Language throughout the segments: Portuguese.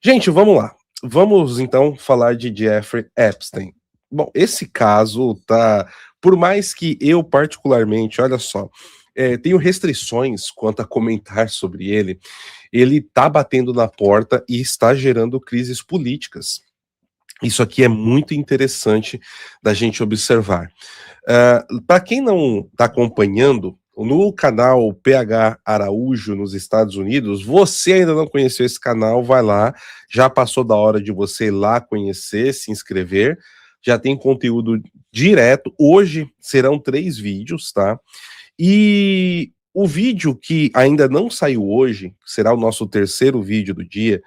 Gente, vamos lá. Vamos então falar de Jeffrey Epstein. Bom, esse caso tá, por mais que eu particularmente, olha só, tenho restrições quanto a comentar sobre ele tá batendo na porta e está gerando crises políticas. Isso aqui é muito interessante da gente observar. Para quem não está acompanhando, no canal PH Araújo nos Estados Unidos, você ainda não conheceu esse canal, vai lá, já passou da hora de você ir lá conhecer, se inscrever, já tem conteúdo direto. Hoje serão 3 vídeos, tá? E o vídeo que ainda não saiu hoje, será o nosso terceiro vídeo do dia,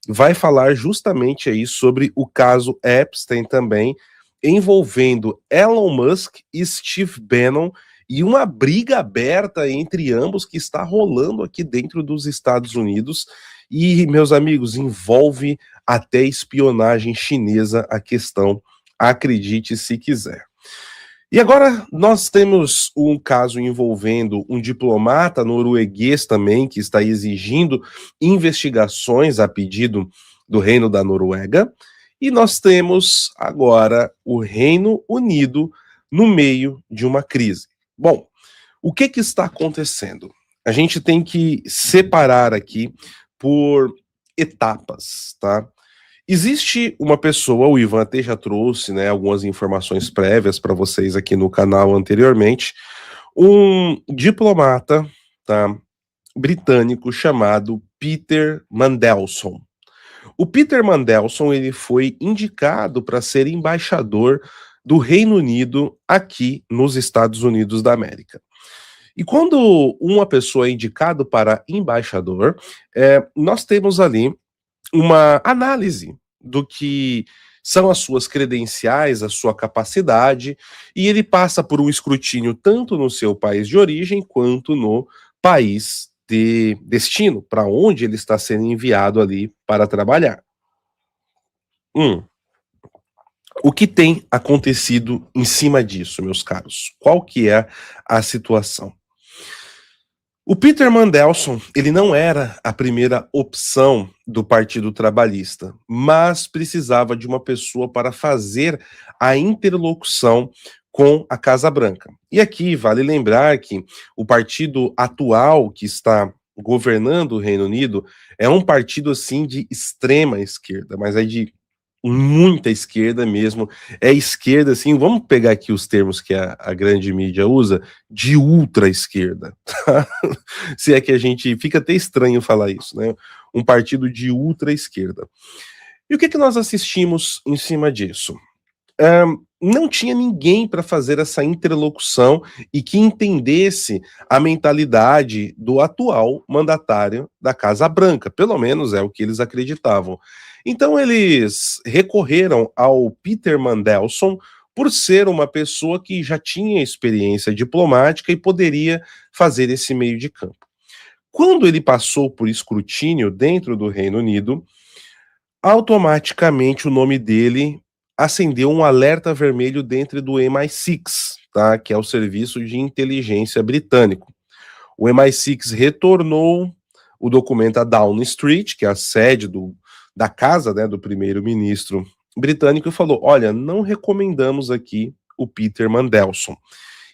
vai falar justamente aí sobre o caso Epstein também, envolvendo Elon Musk e Steve Bannon e uma briga aberta entre ambos que está rolando aqui dentro dos Estados Unidos. E, meus amigos, envolve até espionagem chinesa a questão, acredite se quiser. E agora nós temos um caso envolvendo um diplomata norueguês também, que está exigindo investigações a pedido do Reino da Noruega. E nós temos agora o Reino Unido no meio de uma crise. Bom, o que está acontecendo? A gente tem que separar aqui por etapas, tá? Existe uma pessoa, o Ivan até já trouxe, né, algumas informações prévias para vocês aqui no canal anteriormente, um diplomata, tá, britânico chamado Peter Mandelson. O Peter Mandelson ele foi indicado para ser embaixador do Reino Unido aqui nos Estados Unidos da América. E quando uma pessoa é indicado para embaixador, nós temos ali uma análise do que são as suas credenciais, a sua capacidade, e ele passa por um escrutínio tanto no seu país de origem quanto no país de destino, para onde ele está sendo enviado ali para trabalhar. Hum, o que tem acontecido em cima disso, meus caros? Qual que é a situação? O Peter Mandelson, ele não era a primeira opção do Partido Trabalhista, mas precisava de uma pessoa para fazer a interlocução com a Casa Branca. E aqui vale lembrar que o partido atual que está governando o Reino Unido é um partido assim de extrema esquerda, mas é de muita esquerda mesmo, é esquerda assim, vamos pegar aqui os termos que a grande mídia usa, de ultra esquerda, tá? Se é que a gente, fica até estranho falar isso, né? Um partido de ultra esquerda. E o que que nós assistimos em cima disso? Não tinha ninguém para fazer essa interlocução e que entendesse a mentalidade do atual mandatário da Casa Branca, pelo menos é o que eles acreditavam. Então eles recorreram ao Peter Mandelson por ser uma pessoa que já tinha experiência diplomática e poderia fazer esse meio de campo. Quando ele passou por escrutínio dentro do Reino Unido, automaticamente o nome dele acendeu um alerta vermelho dentro do MI6, tá? Que é o Serviço de Inteligência Britânico. O MI6 retornou o documento a Downing Street, que é a sede da casa, né, do primeiro-ministro britânico, e falou: olha, não recomendamos aqui o Peter Mandelson.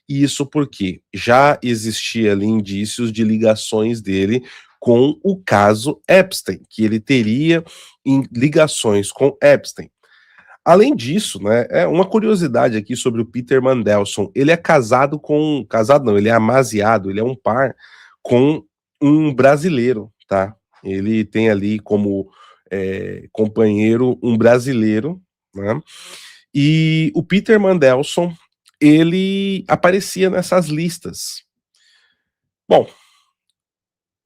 Isso porque já existia ali indícios de ligações dele com o caso Epstein, que ele teria ligações com Epstein. Além disso, né, é uma curiosidade aqui sobre o Peter Mandelson. Ele é casado não, ele é amaziado, ele é um par com um brasileiro, tá? Ele tem ali como companheiro um brasileiro, né? E o Peter Mandelson, ele aparecia nessas listas. Bom,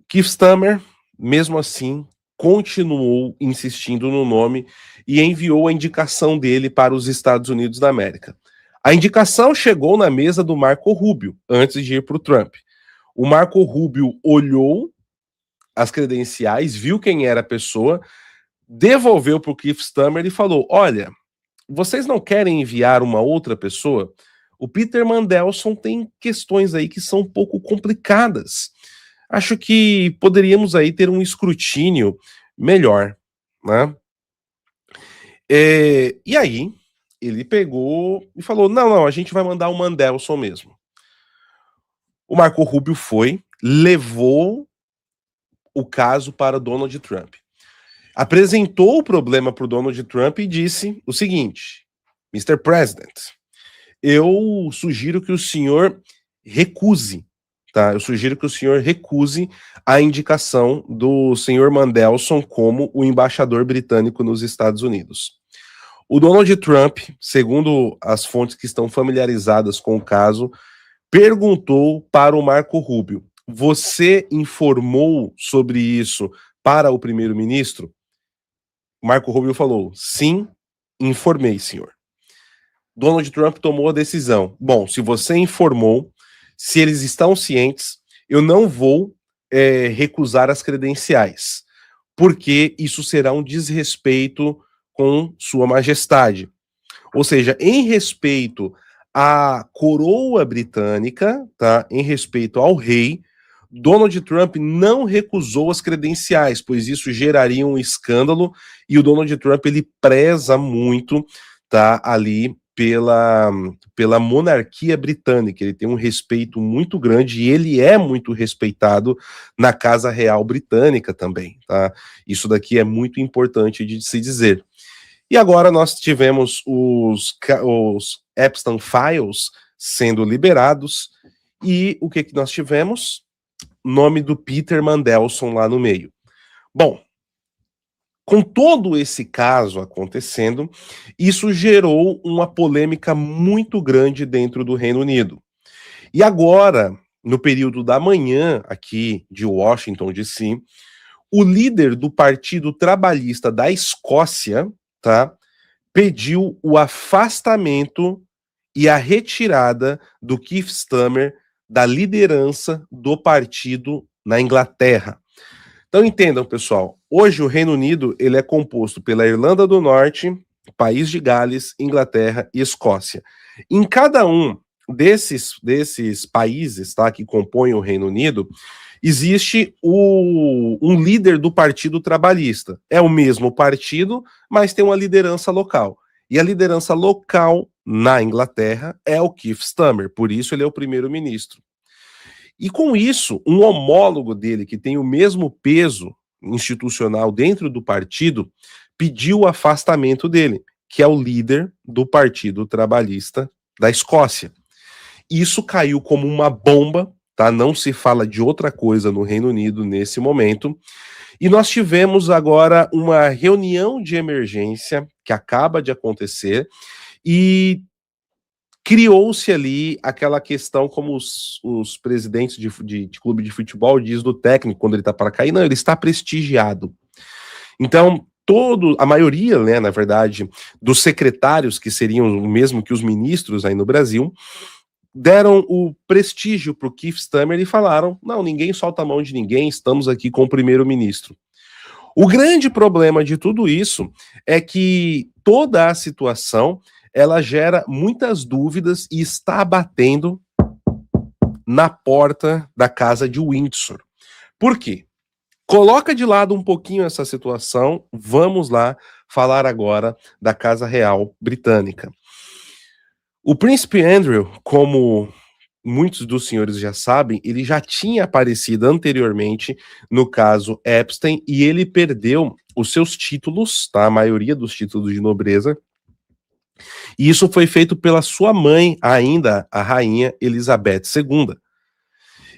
Keith Stammer, mesmo assim, continuou insistindo no nome e enviou a indicação dele para os Estados Unidos da América. A indicação chegou na mesa do Marco Rubio, antes de ir para o Trump. O Marco Rubio olhou as credenciais, viu quem era a pessoa, devolveu para o Keith Stammer e falou: olha, vocês não querem enviar uma outra pessoa? O Peter Mandelson tem questões aí que são um pouco complicadas. Acho que poderíamos aí ter um escrutínio melhor, né? E aí, ele pegou e falou: não, não, a gente vai mandar o Mandelson mesmo. O Marco Rubio foi, levou o caso para Donald Trump. Apresentou o problema para o Donald Trump e disse o seguinte: Mr. President, eu sugiro que o senhor recuse, tá? Eu sugiro que o senhor recuse a indicação do senhor Mandelson como o embaixador britânico nos Estados Unidos. O Donald Trump, segundo as fontes que estão familiarizadas com o caso, perguntou para o Marco Rubio: você informou sobre isso para o primeiro-ministro? Marco Rubio falou: sim, informei, senhor. Donald Trump tomou a decisão: bom, se você informou, se eles estão cientes, eu não vou recusar as credenciais, porque isso será um desrespeito com Sua Majestade. Ou seja, em respeito à coroa britânica, tá? Em respeito ao rei, Donald Trump não recusou as credenciais, pois isso geraria um escândalo, e o Donald Trump ele preza muito, tá, ali pela monarquia britânica. Ele tem um respeito muito grande e ele é muito respeitado na Casa Real Britânica também, tá? Isso daqui é muito importante de se dizer. E agora nós tivemos os Epstein Files sendo liberados, e o que nós tivemos? Nome do Peter Mandelson lá no meio. Bom, com todo esse caso acontecendo, isso gerou uma polêmica muito grande dentro do Reino Unido. E agora, no período da manhã, aqui de Washington, D.C., o líder do Partido Trabalhista da Escócia, tá, pediu o afastamento e a retirada do Keir Starmer da liderança do partido na Inglaterra. Então entendam, pessoal, hoje o Reino Unido ele é composto pela Irlanda do Norte, País de Gales, Inglaterra e Escócia. Em cada um desses países, tá, que compõem o Reino Unido, existe um líder do Partido Trabalhista. É o mesmo partido, mas tem uma liderança local. E a liderança local na Inglaterra é o Keir Starmer, por isso ele é o primeiro-ministro. E com isso, um homólogo dele, que tem o mesmo peso institucional dentro do partido, pediu o afastamento dele, que é o líder do Partido Trabalhista da Escócia. Isso caiu como uma bomba, tá? Não se fala de outra coisa no Reino Unido nesse momento. E nós tivemos agora uma reunião de emergência que acaba de acontecer e criou-se ali aquela questão, como os presidentes de clube de futebol diz do técnico quando ele está para cair, não, ele está prestigiado. Então, a maioria, né, na verdade, dos secretários, que seriam o mesmo que os ministros aí no Brasil, deram o prestígio para o Keir Starmer e falaram: não, ninguém solta a mão de ninguém, estamos aqui com o primeiro-ministro. O grande problema de tudo isso é que toda a situação ela gera muitas dúvidas e está batendo na porta da casa de Windsor. Por quê? Coloca de lado um pouquinho essa situação, vamos lá falar agora da Casa Real Britânica. O príncipe Andrew, como muitos dos senhores já sabem, ele já tinha aparecido anteriormente no caso Epstein e ele perdeu os seus títulos, tá? A maioria dos títulos de nobreza. E isso foi feito pela sua mãe, ainda a rainha Elizabeth II.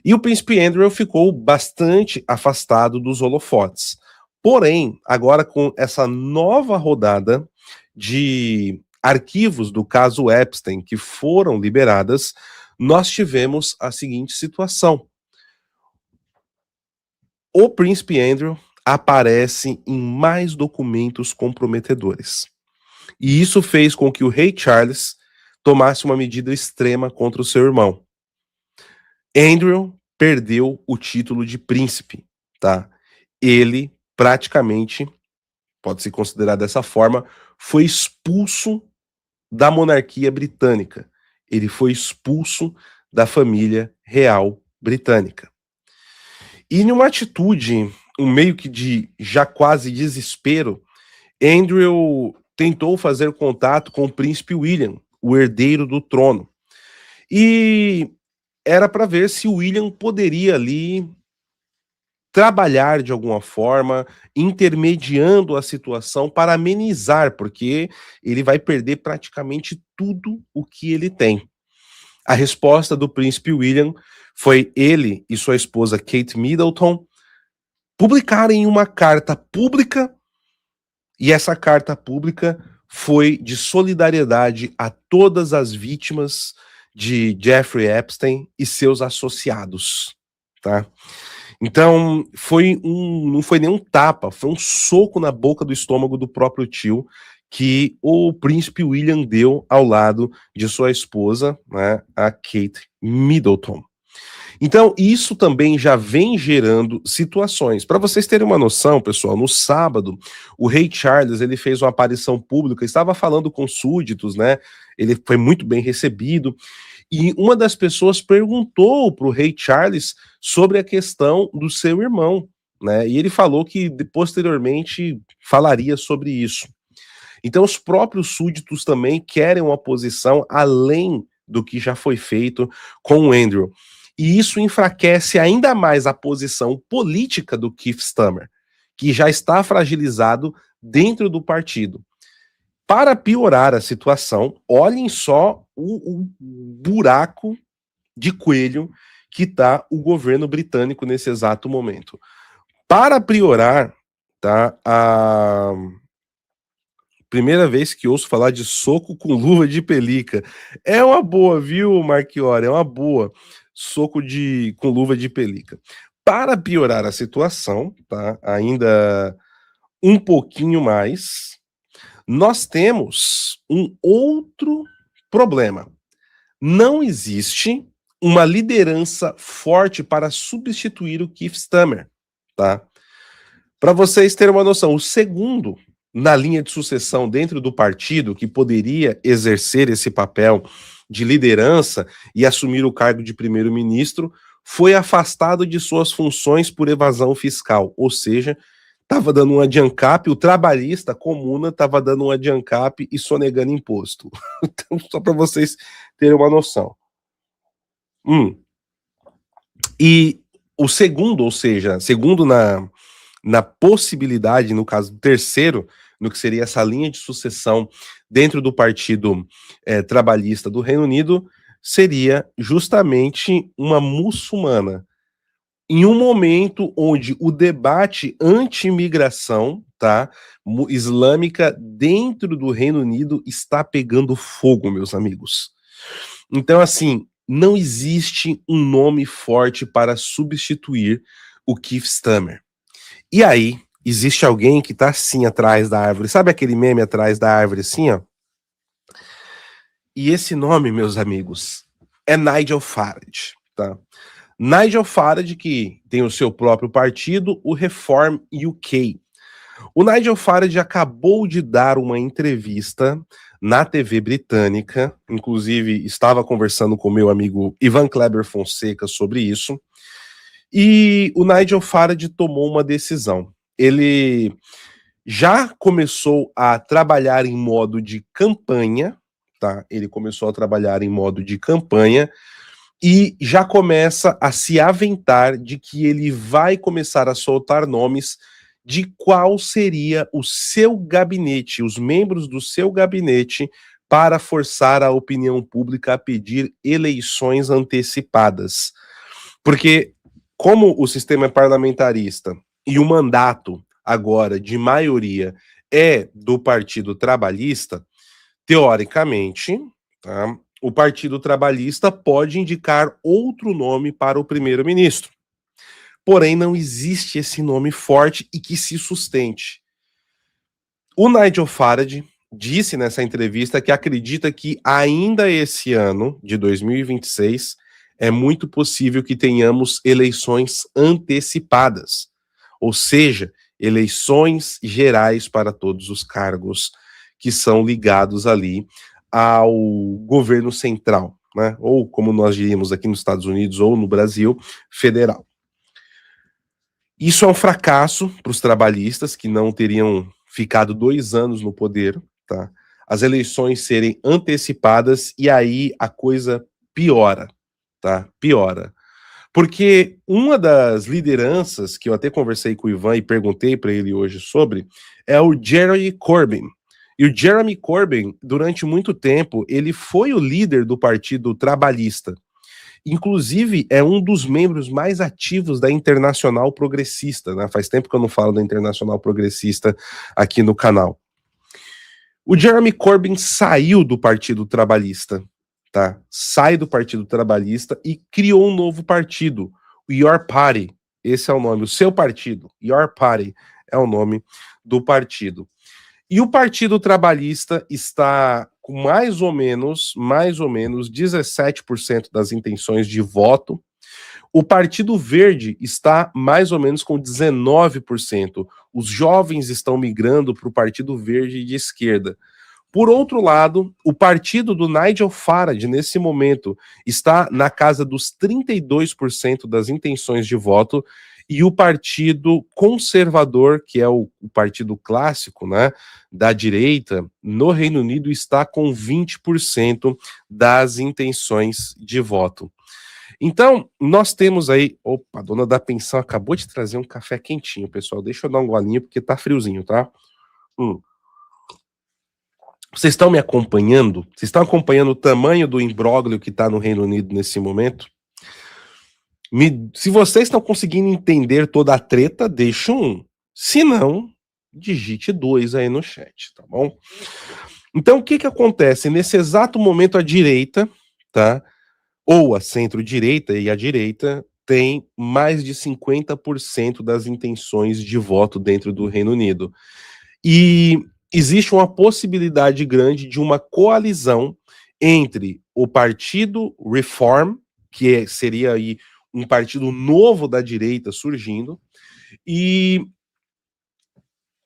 E o príncipe Andrew ficou bastante afastado dos holofotes. Porém, agora com essa nova rodada de arquivos do caso Epstein que foram liberadas, nós tivemos a seguinte situação. O príncipe Andrew aparece em mais documentos comprometedores. E isso fez com que o rei Charles tomasse uma medida extrema contra o seu irmão. Andrew perdeu o título de príncipe, tá? Ele praticamente, pode-se considerar dessa forma, foi expulso da monarquia britânica. Ele foi expulso da família real britânica. E numa atitude um meio que de já quase desespero, Andrew tentou fazer contato com o príncipe William, o herdeiro do trono. E era para ver se o William poderia ali trabalhar de alguma forma, intermediando a situação para amenizar, porque ele vai perder praticamente tudo o que ele tem. A resposta do príncipe William foi ele e sua esposa Kate Middleton publicarem uma carta pública, e essa carta pública foi de solidariedade a todas as vítimas de Jeffrey Epstein e seus associados, tá? Então, não foi nem um tapa, foi um soco na boca do estômago do próprio tio que o príncipe William deu ao lado de sua esposa, né, a Kate Middleton. Então, isso também já vem gerando situações. Para vocês terem uma noção, pessoal, no sábado, o rei Charles, ele fez uma aparição pública, estava falando com súditos, né? Ele foi muito bem recebido, e uma das pessoas perguntou para o rei Charles sobre a questão do seu irmão, né? E ele falou que posteriormente falaria sobre isso. Então, os próprios súditos também querem uma posição além do que já foi feito com o Andrew. E isso enfraquece ainda mais a posição política do Keith Stammer, que já está fragilizado dentro do partido. Para piorar a situação, olhem só o buraco de coelho que está o governo britânico nesse exato momento. Para piorar, tá, a primeira vez que ouço falar de soco com luva de pelica. É uma boa, viu, Marchiori? É uma boa. Soco com luva de pelica. Para piorar a situação, tá? Ainda um pouquinho mais, nós temos um outro problema. Não existe uma liderança forte para substituir o Keith Stammer, tá? Para vocês terem uma noção, o segundo na linha de sucessão dentro do partido que poderia exercer esse papel de liderança e assumir o cargo de primeiro-ministro foi afastado de suas funções por evasão fiscal, ou seja, estava dando um adiancap, o trabalhista comuna estava dando um adiancap e sonegando imposto. Então, só para vocês terem uma noção. E o segundo, ou seja, segundo na possibilidade, no caso do terceiro, no que seria essa linha de sucessão dentro do Partido Trabalhista do Reino Unido, seria justamente uma muçulmana. Em um momento onde o debate anti-imigração, tá, islâmica dentro do Reino Unido está pegando fogo, meus amigos. Então, assim, não existe um nome forte para substituir o Keith Stammer. E aí, existe alguém que tá assim atrás da árvore. Sabe aquele meme atrás da árvore assim, ó? E esse nome, meus amigos, é Nigel Farage, tá? Nigel Farage, que tem o seu próprio partido, o Reform UK. O Nigel Farage acabou de dar uma entrevista na TV britânica, inclusive estava conversando com meu amigo Ivan Kleber Fonseca sobre isso, e o Nigel Farage tomou uma decisão. Ele já começou a trabalhar em modo de campanha, tá? Ele começou a trabalhar em modo de campanha e já começa a se aventar de que ele vai começar a soltar nomes de qual seria o seu gabinete, os membros do seu gabinete, para forçar a opinião pública a pedir eleições antecipadas. Porque, como o sistema é parlamentarista e o mandato agora de maioria é do Partido Trabalhista, teoricamente, tá, o Partido Trabalhista pode indicar outro nome para o primeiro-ministro. Porém, não existe esse nome forte e que se sustente. O Nigel Farage disse nessa entrevista que acredita que ainda esse ano, de 2026, é muito possível que tenhamos eleições antecipadas, ou seja, eleições gerais para todos os cargos que são ligados ali ao governo central, né? Ou como nós diríamos aqui nos Estados Unidos ou no Brasil, federal. Isso é um fracasso para os trabalhistas, que não teriam ficado 2 anos no poder, tá? As eleições serem antecipadas e aí a coisa piora, tá? Piora. Porque uma das lideranças que eu até conversei com o Ivan e perguntei para ele hoje sobre é o Jeremy Corbyn. E o Jeremy Corbyn, durante muito tempo, ele foi o líder do Partido Trabalhista. Inclusive, é um dos membros mais ativos da Internacional Progressista, né? Faz tempo que eu não falo da Internacional Progressista aqui no canal. O Jeremy Corbyn saiu do Partido Trabalhista, tá? Sai do Partido Trabalhista e criou um novo partido, o Your Party. Esse é o nome, o seu partido. Your Party é o nome do partido. E o Partido Trabalhista está com mais ou menos 17% das intenções de voto. O Partido Verde está mais ou menos com 19%. Os jovens estão migrando para o Partido Verde de esquerda. Por outro lado, o partido do Nigel Farage, nesse momento, está na casa dos 32% das intenções de voto, e o Partido Conservador, que é o partido clássico, né, da direita, no Reino Unido, está com 20% das intenções de voto. Então, nós temos aí... Opa, a dona da pensão acabou de trazer um café quentinho, pessoal. Deixa eu dar um golinho, porque tá friozinho, tá? Vocês estão me acompanhando? Vocês estão acompanhando o tamanho do imbróglio que está no Reino Unido nesse momento? Se vocês estão conseguindo entender toda a treta, deixa um. Se não, digite 2 aí no chat, tá bom? Então, o que que acontece? Nesse exato momento, a direita, tá? Ou a centro-direita e a direita tem mais de 50% das intenções de voto dentro do Reino Unido. E existe uma possibilidade grande de uma coalizão entre o partido Reform, que seria aí um partido novo da direita surgindo, e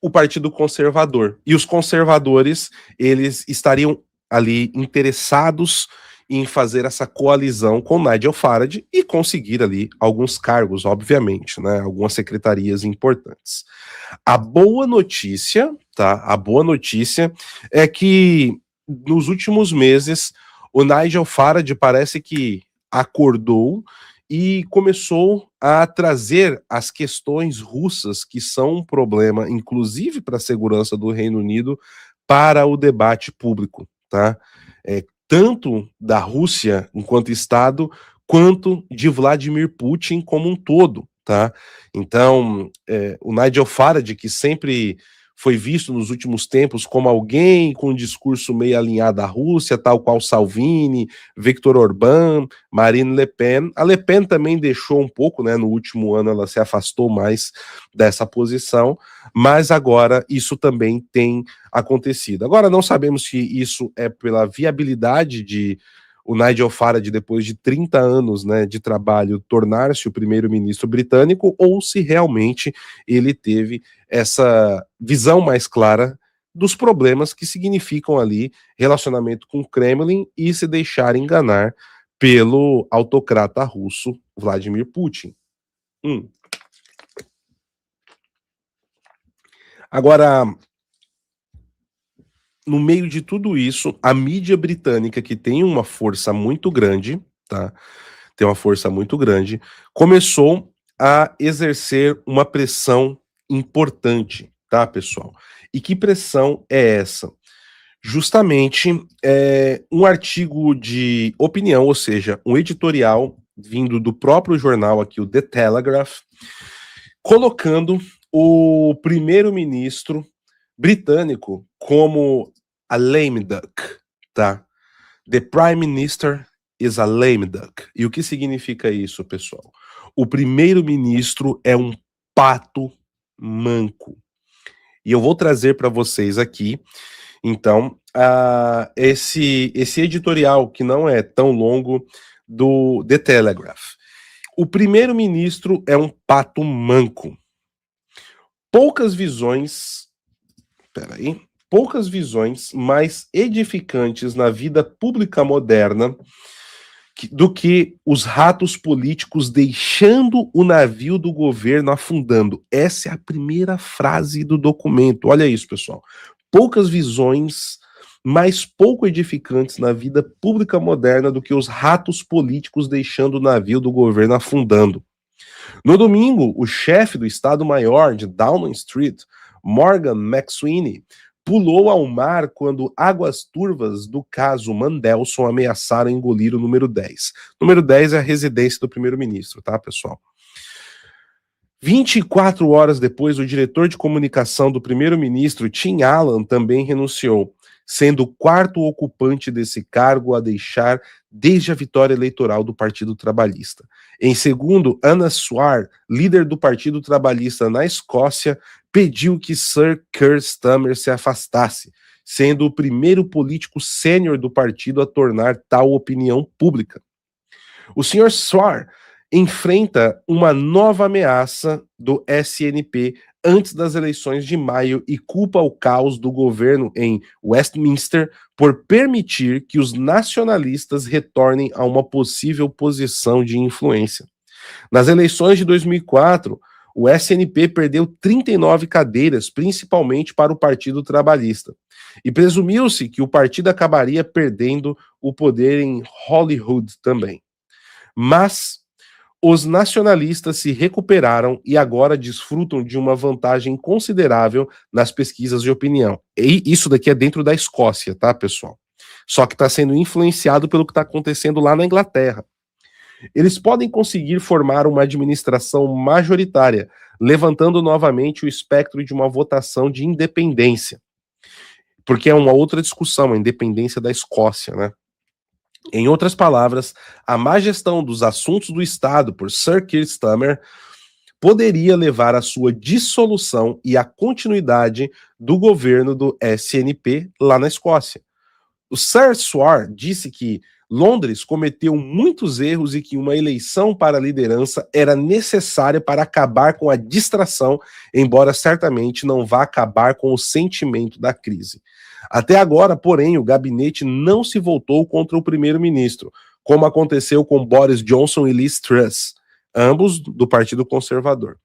o Partido Conservador. E os conservadores, eles estariam ali interessados em fazer essa coalizão com Nigel Farage e conseguir ali alguns cargos, obviamente, né, algumas secretarias importantes. A boa notícia, tá? A boa notícia é que nos últimos meses o Nigel Farage parece que acordou e começou a trazer as questões russas, que são um problema, inclusive para a segurança do Reino Unido, para o debate público, tá? Tanto da Rússia enquanto Estado, quanto de Vladimir Putin como um todo, tá? Então, o Nigel Farage, que sempre foi visto nos últimos tempos como alguém com um discurso meio alinhado à Rússia, tal qual Salvini, Viktor Orbán, Marine Le Pen. A Le Pen também deixou um pouco, né? No último ano ela se afastou mais dessa posição, mas agora isso também tem acontecido. Agora, não sabemos se isso é pela viabilidade de o Nigel Farage, depois de 30 anos, né, de trabalho, tornar-se o primeiro-ministro britânico, ou se realmente ele teve essa visão mais clara dos problemas que significam ali relacionamento com o Kremlin e se deixar enganar pelo autocrata russo Vladimir Putin. Agora, no meio de tudo isso, a mídia britânica, que tem uma força muito grande, tá? Tem uma força muito grande, começou a exercer uma pressão importante, tá, pessoal? E que pressão é essa? Justamente um artigo de opinião, ou seja, um editorial vindo do próprio jornal aqui, o The Telegraph, colocando o primeiro-ministro britânico como a lame duck, tá? The Prime Minister is a lame duck. E o que significa isso, pessoal? O primeiro-ministro é um pato manco. E eu vou trazer para vocês aqui, então, esse editorial, que não é tão longo, do The Telegraph. O primeiro-ministro é um pato manco. Poucas visões mais edificantes na vida pública moderna do que os ratos políticos deixando o navio do governo afundando. Essa é a primeira frase do documento. Olha isso, pessoal. Poucas visões mais pouco edificantes na vida pública moderna do que os ratos políticos deixando o navio do governo afundando. No domingo, o chefe do Estado-Maior de Downing Street, Morgan McSweeney, pulou ao mar quando águas turvas do caso Mandelson ameaçaram engolir o número 10. Número 10 é a residência do primeiro-ministro, tá, pessoal? 24 horas depois, o diretor de comunicação do primeiro-ministro, Tim Allen, também renunciou, sendo o quarto ocupante desse cargo a deixar desde a vitória eleitoral do Partido Trabalhista. Em segundo, Anna Swar, líder do Partido Trabalhista na Escócia, pediu que Sir Keir Starmer se afastasse, sendo o primeiro político sênior do partido a tornar tal opinião pública. O Sr. Swar enfrenta uma nova ameaça do SNP antes das eleições de maio e culpa o caos do governo em Westminster por permitir que os nacionalistas retornem a uma possível posição de influência. Nas eleições de 2004, o SNP perdeu 39 cadeiras, principalmente para o Partido Trabalhista. E presumiu-se que o partido acabaria perdendo o poder em Holyrood também. Mas os nacionalistas se recuperaram e agora desfrutam de uma vantagem considerável nas pesquisas de opinião. E isso daqui é dentro da Escócia, tá, pessoal? Só que está sendo influenciado pelo que está acontecendo lá na Inglaterra. Eles podem conseguir formar uma administração majoritária, levantando novamente o espectro de uma votação de independência. Porque é uma outra discussão, a independência da Escócia, né? Em outras palavras, a má gestão dos assuntos do Estado por Sir Keir Starmer poderia levar à sua dissolução e à continuidade do governo do SNP lá na Escócia. O Sir Swar disse que Londres cometeu muitos erros e que uma eleição para a liderança era necessária para acabar com a distração, embora certamente não vá acabar com o sentimento da crise. Até agora, porém, o gabinete não se voltou contra o primeiro-ministro, como aconteceu com Boris Johnson e Liz Truss, ambos do Partido Conservador.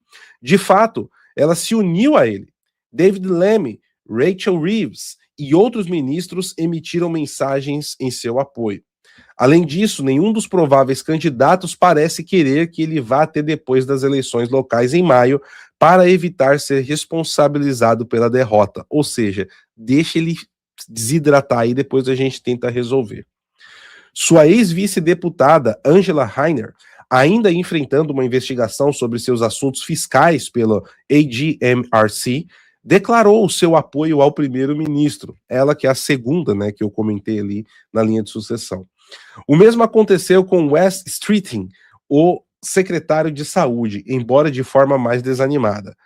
De fato, ela se uniu a ele. David Lammy, Rachel Reeves e outros ministros emitiram mensagens em seu apoio. Além disso, nenhum dos prováveis candidatos parece querer que ele vá até depois das eleições locais em maio para evitar ser responsabilizado pela derrota. Ou seja, deixa ele desidratar aí, depois a gente tenta resolver. Sua ex-vice-deputada, Angela Rayner, ainda enfrentando uma investigação sobre seus assuntos fiscais pela AGMRC, declarou o seu apoio ao primeiro-ministro, ela que é a segunda, né, que eu comentei ali na linha de sucessão. O mesmo aconteceu com Wes Streeting, o secretário de saúde, embora de forma mais desanimada.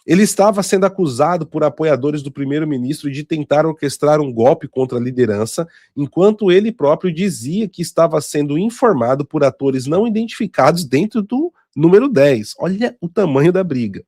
Ele estava sendo acusado por apoiadores do primeiro-ministro de tentar orquestrar um golpe contra a liderança, enquanto ele próprio dizia que estava sendo informado por atores não identificados dentro do número 10. Olha o tamanho da briga.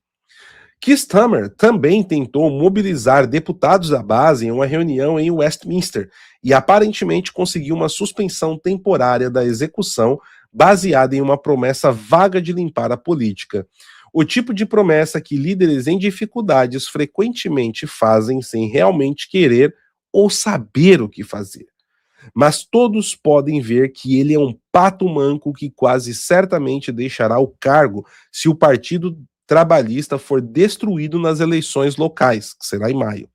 Keir Starmer também tentou mobilizar deputados da base em uma reunião em Westminster e aparentemente conseguiu uma suspensão temporária da execução baseada em uma promessa vaga de limpar a política. O tipo de promessa que líderes em dificuldades frequentemente fazem sem realmente querer ou saber o que fazer. Mas todos podem ver que ele é um pato manco que quase certamente deixará o cargo se o Partido Trabalhista for destruído nas eleições locais, que será em maio.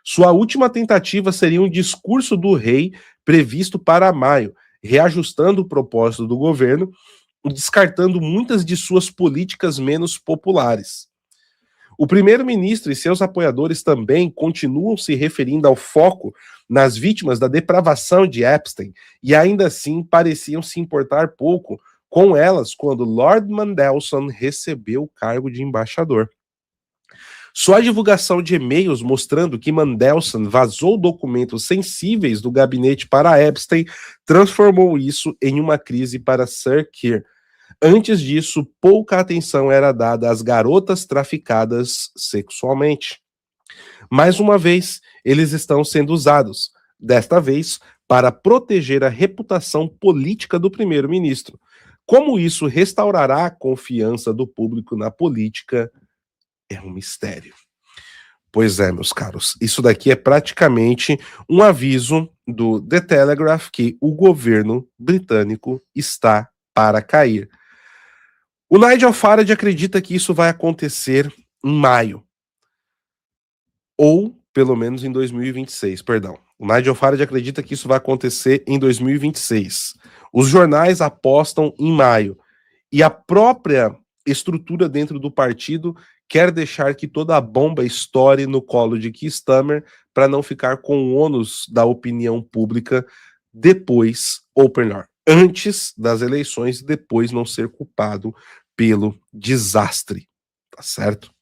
Sua última tentativa seria um discurso do rei previsto para maio, reajustando o propósito do governo, descartando muitas de suas políticas menos populares. O primeiro-ministro e seus apoiadores também continuam se referindo ao foco nas vítimas da depravação de Epstein e ainda assim pareciam se importar pouco com elas quando Lord Mandelson recebeu o cargo de embaixador. Só a divulgação de e-mails mostrando que Mandelson vazou documentos sensíveis do gabinete para Epstein transformou isso em uma crise para Sir Keir. Antes disso, pouca atenção era dada às garotas traficadas sexualmente. Mais uma vez, eles estão sendo usados, desta vez para proteger a reputação política do primeiro-ministro. Como isso restaurará a confiança do público na política é um mistério. Pois é, meus caros, isso daqui é praticamente um aviso do The Telegraph que o governo britânico está para cair. O Nigel Farage acredita que isso vai acontecer em maio, ou pelo menos em 2026, perdão. O Nigel Farage acredita que isso vai acontecer em 2026. Os jornais apostam em maio. E a própria estrutura dentro do partido quer deixar que toda a bomba estoure no colo de Keir Starmer para não ficar com o ônus da opinião pública depois, ou melhor, antes das eleições e depois não ser culpado pelo desastre, tá certo?